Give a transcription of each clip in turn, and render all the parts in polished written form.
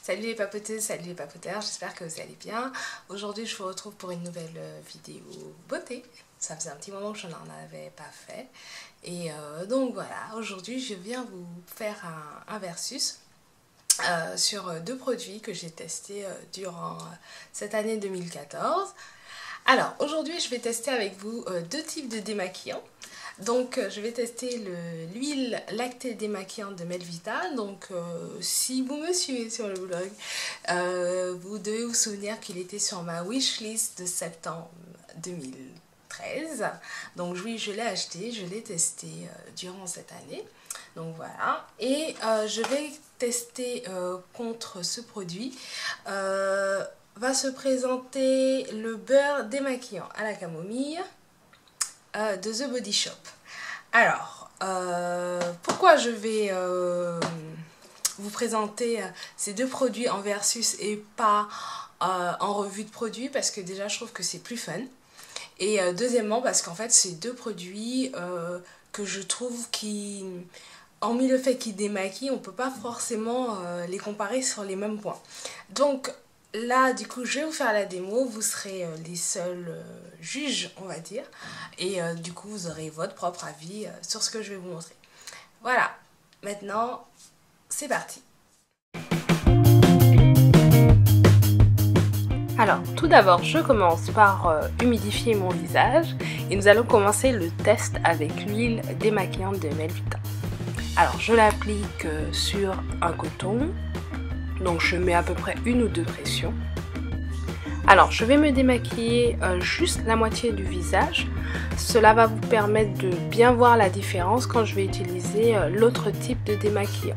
Salut les papoteuses, salut les papoteurs, j'espère que vous allez bien. Aujourd'hui je vous retrouve pour une nouvelle vidéo beauté. Ça faisait un petit moment que je n'en avais pas fait. Et donc voilà, aujourd'hui je viens vous faire un versus sur deux produits que j'ai testés durant cette année 2014. Alors aujourd'hui je vais tester avec vous deux types de démaquillants. Donc je vais tester l'huile lactée démaquillante de Melvita. Donc si vous me suivez sur le blog, vous devez vous souvenir qu'il était sur ma wishlist de septembre 2013. Donc oui, je l'ai acheté, je l'ai testé durant cette année. Donc voilà, et je vais tester contre ce produit. Va se présenter le beurre démaquillant à la camomille de The Body Shop. Alors, pourquoi je vais vous présenter ces deux produits en versus et pas en revue de produits? Parce que déjà je trouve que c'est plus fun. Et deuxièmement parce qu'en fait c'est deux produits que je trouve qui, hormis le fait qu'ils démaquillent, on ne peut pas forcément les comparer sur les mêmes points. Donc là, du coup, je vais vous faire la démo. Vous serez les seuls juges, on va dire. Et du coup, vous aurez votre propre avis sur ce que je vais vous montrer. Voilà. Maintenant, c'est parti. Alors, tout d'abord, je commence par humidifier mon visage. Et nous allons commencer le test avec l'huile démaquillante de Melvita. Alors, je l'applique sur un coton. Donc je mets à peu près une ou deux pressions. Alors je vais me démaquiller juste la moitié du visage. Cela va vous permettre de bien voir la différence quand je vais utiliser l'autre type de démaquillant.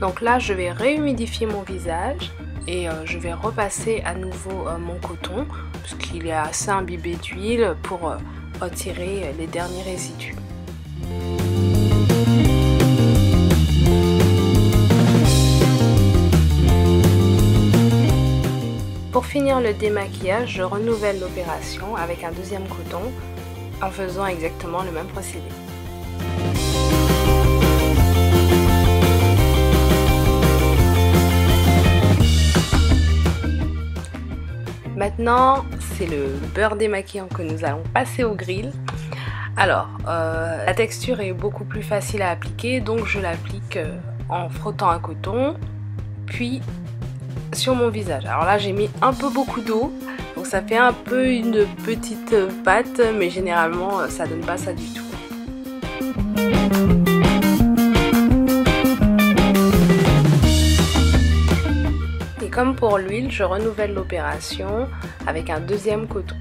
Donc là je vais réhumidifier mon visage et je vais repasser à nouveau mon coton puisqu'il est assez imbibé d'huile pour retirer les derniers résidus. Pour finir le démaquillage, je renouvelle l'opération avec un deuxième coton en faisant exactement le même procédé. Maintenant, c'est le beurre démaquillant que nous allons passer au grill. Alors, la texture est beaucoup plus facile à appliquer, donc je l'applique en frottant un coton, puis sur mon visage. Alors là, j'ai mis un peu beaucoup d'eau, donc ça fait un peu une petite pâte, mais généralement, ça donne pas ça du tout. Et comme pour l'huile, je renouvelle l'opération avec un deuxième coton.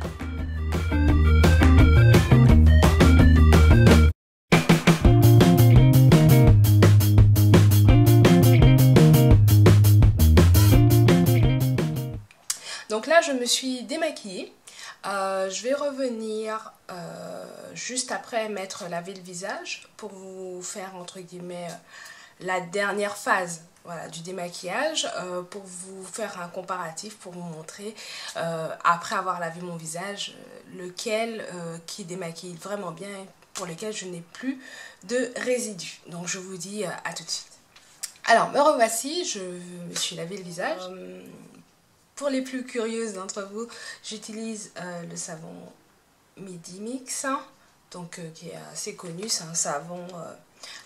Donc là je me suis démaquillée, je vais revenir juste après m'être lavé le visage pour vous faire entre guillemets la dernière phase, voilà, du démaquillage, pour vous faire un comparatif, pour vous montrer après avoir lavé mon visage lequel qui démaquille vraiment bien, pour lequel je n'ai plus de résidus. Donc je vous dis à tout de suite. Alors me revoici, je me suis lavé le visage. Pour les plus curieuses d'entre vous, j'utilise le savon Medimix, donc qui est assez connu. C'est un savon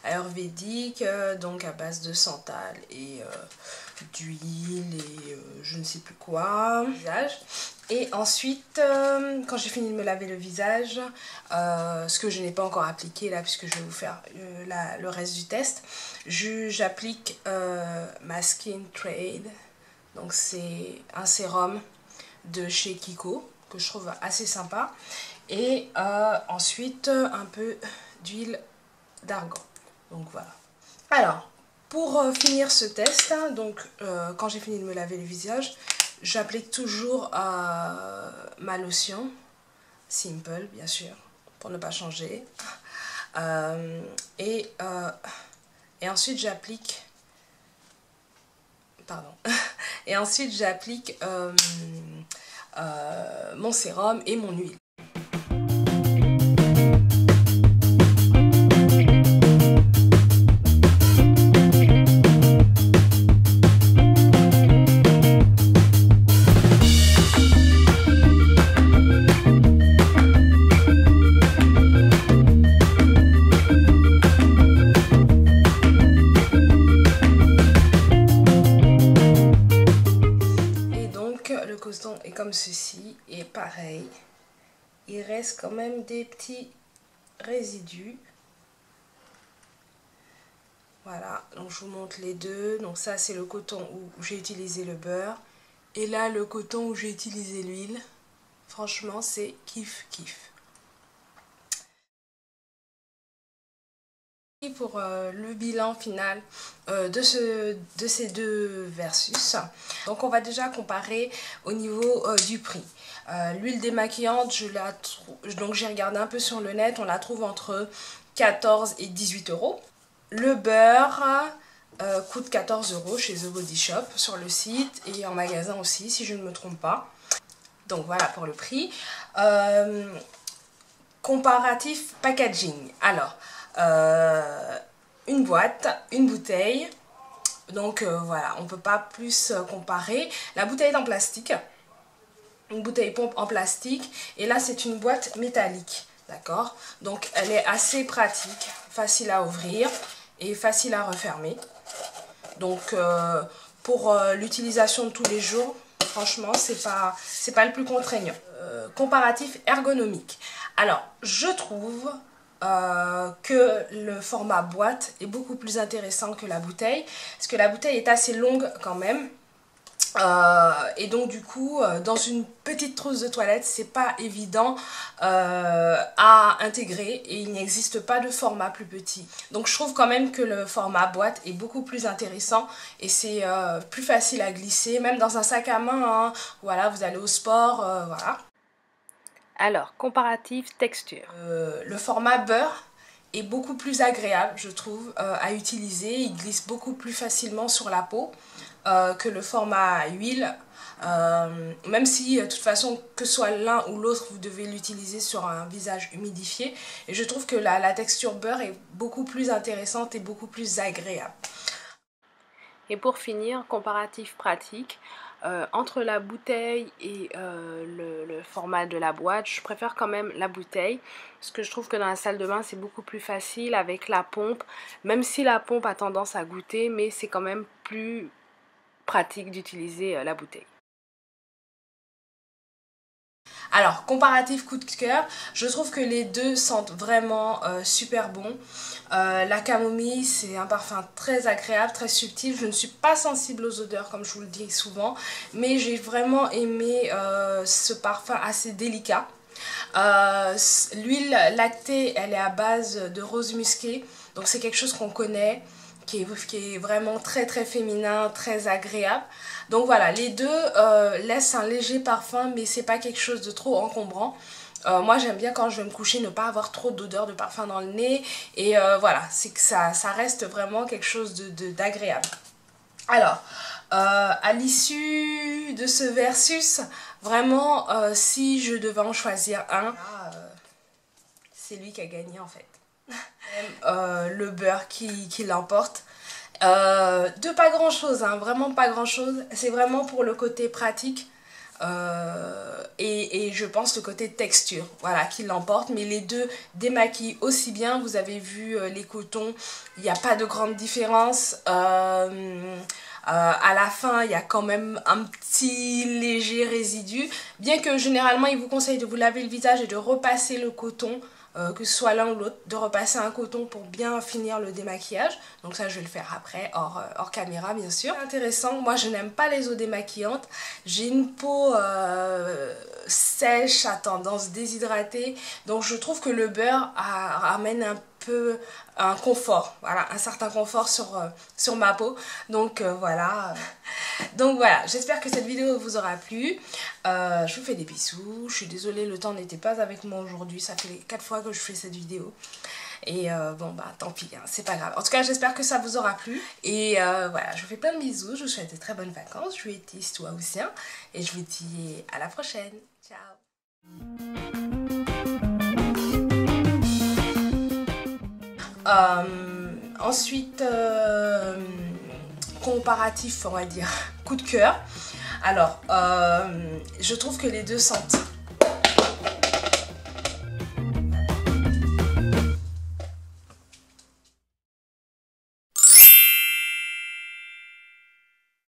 ayurvédique, donc à base de santal et d'huile et je ne sais plus quoi. Et ensuite, quand j'ai fini de me laver le visage, ce que je n'ai pas encore appliqué là, puisque je vais vous faire le reste du test, j'applique ma Skin Trade. Donc c'est un sérum de chez Kiko que je trouve assez sympa. Et ensuite un peu d'huile d'argan. Donc voilà. Alors pour finir ce test, donc quand j'ai fini de me laver le visage, j'applique toujours ma lotion Simple bien sûr pour ne pas changer. Et ensuite j'applique... Pardon. Et ensuite j'applique mon sérum et mon huile. reste quand même des petits résidus. Voilà, donc je vous montre les deux. Donc ça c'est le coton où j'ai utilisé le beurre. Et là le coton où j'ai utilisé l'huile. Franchement c'est kiff kiff. Et pour le bilan final de ces deux versus. Donc on va déjà comparer au niveau du prix. L'huile démaquillante, donc j'ai regardé un peu sur le net, on la trouve entre 14 et 18 euros. Le beurre coûte 14 euros chez The Body Shop sur le site et en magasin aussi si je ne me trompe pas. Donc voilà pour le prix. Comparatif packaging. Alors, une boîte, une bouteille. Donc voilà, on ne peut pas plus comparer. La bouteille est en plastique. Une bouteille pompe en plastique. Et là, c'est une boîte métallique. D'accord? Donc elle est assez pratique, facile à ouvrir et facile à refermer. Donc pour l'utilisation de tous les jours, franchement c'est pas le plus contraignant. Comparatif ergonomique. Alors je trouve que le format boîte est beaucoup plus intéressant que la bouteille, parce que la bouteille est assez longue quand même. Et donc du coup dans une petite trousse de toilette c'est pas évident à intégrer et il n'existe pas de format plus petit, donc je trouve quand même que le format boîte est beaucoup plus intéressant et c'est plus facile à glisser même dans un sac à main, hein. Voilà, vous allez au sport, voilà. Alors comparatif texture, le format beurre est beaucoup plus agréable je trouve à utiliser, il glisse beaucoup plus facilement sur la peau que le format huile, même si de toute façon que ce soit l'un ou l'autre vous devez l'utiliser sur un visage humidifié, et je trouve que la texture beurre est beaucoup plus intéressante et beaucoup plus agréable. Et pour finir, comparatif pratique, entre la bouteille et le format de la boîte, je préfère quand même la bouteille parce que je trouve que dans la salle de bain c'est beaucoup plus facile avec la pompe, même si la pompe a tendance à goûter, mais c'est quand même plus pratique d'utiliser la bouteille. Alors, comparatif coup de cœur, je trouve que les deux sentent vraiment super bon. La camomille, c'est un parfum très agréable, très subtil. Je ne suis pas sensible aux odeurs, comme je vous le dis souvent, mais j'ai vraiment aimé ce parfum assez délicat. L'huile lactée, elle est à base de rose musquée, donc c'est quelque chose qu'on connaît, qui est vraiment très très féminin, très agréable. Donc voilà, les deux laissent un léger parfum, mais c'est pas quelque chose de trop encombrant. Moi j'aime bien quand je vais me coucher ne pas avoir trop d'odeur de parfum dans le nez, et voilà, c'est que ça reste vraiment quelque chose d'agréable. Alors, à l'issue de ce versus, vraiment si je devais en choisir un, c'est lui qui a gagné en fait. Le beurre qui l'emporte. De pas grand chose, hein, vraiment pas grand chose, c'est vraiment pour le côté pratique et je pense le côté texture, voilà, qui l'emporte, mais les deux démaquillent aussi bien. Vous avez vu les cotons, il n'y a pas de grande différence. À la fin il y a quand même un petit léger résidu, bien que généralement il vous conseille de vous laver le visage et de repasser le coton, que ce soit l'un ou l'autre, de repasser un coton pour bien finir le démaquillage. Donc ça je vais le faire après, hors caméra bien sûr. Intéressant, moi je n'aime pas les eaux démaquillantes, j'ai une peau sèche à tendance déshydratée, donc je trouve que le beurre ramène un peu un confort, voilà, un certain confort sur ma peau. Donc voilà, j'espère que cette vidéo vous aura plu. Je vous fais des bisous, je suis désolée, le temps n'était pas avec moi aujourd'hui, ça fait 4 fois que je fais cette vidéo. Et bon bah tant pis, hein, c'est pas grave. En tout cas j'espère que ça vous aura plu. Et voilà, je vous fais plein de bisous, je vous souhaite de très bonnes vacances. Je suis Tis, toi aussi, et je vous dis à la prochaine. Ciao. Ensuite, comparatif, on va dire, coup de cœur. Alors, je trouve que les deux sentent